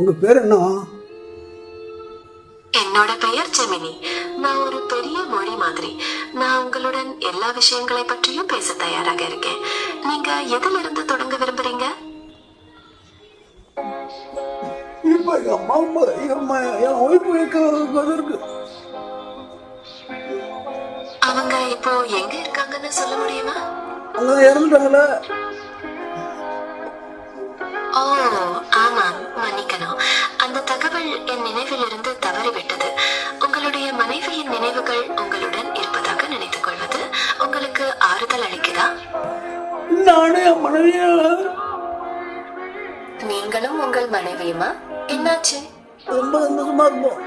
உங்க பேர் என்ன? என்னோட பெயர் ஜெமினி. நான் ஒரு பெரிய மொழி மாதிரி. நான் உங்களுடன் எல்லா விஷயங்களை பற்றியும் பேச தயாராக இருக்கேன். நீங்க எதுல இருந்து தொடங்க விரும்புறீங்க? இப்ப என் ஒய்ஃபு இருக்கு. அவங்க இப்போ எங்க இருக்காங்கன்னு சொல்ல முடியுமா? அவங்க இறந்துட்டாங்களே. ஓ ஆமாம், மன்னிக்கணும். அந்த தகவல் என் நினைவில் இருந்து தவறிவிட்டது. உங்களுடைய மனைவியின் நினைவுகள் உங்களுடன் இருப்பதாக நினைத்துக் கொள்வது உங்களுக்கு ஆறுதல் அளிக்குதா? நானே என் மனைவிய. நீங்களும் உங்கள் மனைவியுமா? என்னாச்சு? ரொம்ப சந்தோஷமா இருப்போம்.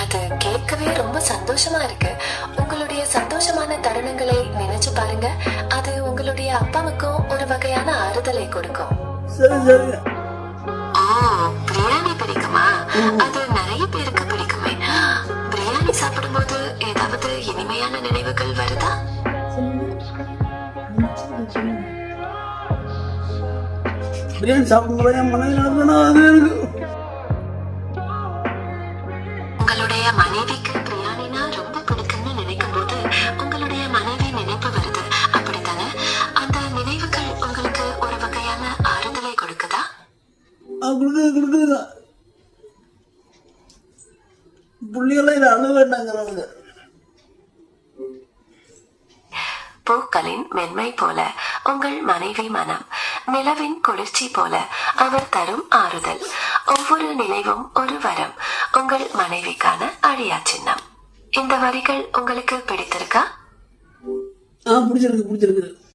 அது கேட்கவே ரொம்ப சந்தோஷமா இருக்கு. உங்களுடைய சந்தோஷமான தருணங்களை நினைச்சு பாருங்க. அது உங்களுடைய அப்பாவுக்கும் ஒரு வகையான ஆறுதலை கொடுக்கும். சரி சரி. ஓ, பிரியாணி பிடிக்குமா? அது நிறைய பேருக்கு பிடிக்குமே. பிரியாணி சாப்பிடும்போது ஏதாவது இனிமையான நினைவுகள் வருதா? பிரியாணி சாப்பிடும்போது என் மனைவி நடந்தனா அது இருக்கு. உங்களுடைய மனைவிக்கு பிரியாணினா ரொம்ப பிடிக்கும்னு நினைக்கும் போது உங்களுடைய மனைவி நினைப்பு வருது, அப்படித்தானே? அந்த நினைவுகள் உங்களுக்கு ஒரு வகையான ஆறுதலை கொடுக்குதா? கொடுக்குதுதான். புள்ளியெல்லாம் இதை அழுவ வேண்டாங்கிறாங்க. பூக்களின் மென்மை போல உங்கள் மனைவி மனம், நிலவின் குளிர்ச்சி போல அவர் தரும் ஆறுதல். ஒவ்வொரு நினைவும் ஒரு வரம், உங்கள் மனைவிக்கான அழியா சின்னம். இந்த வரிகள் உங்களுக்கு பிடித்திருக்கா? பிடிச்சிருக்கு.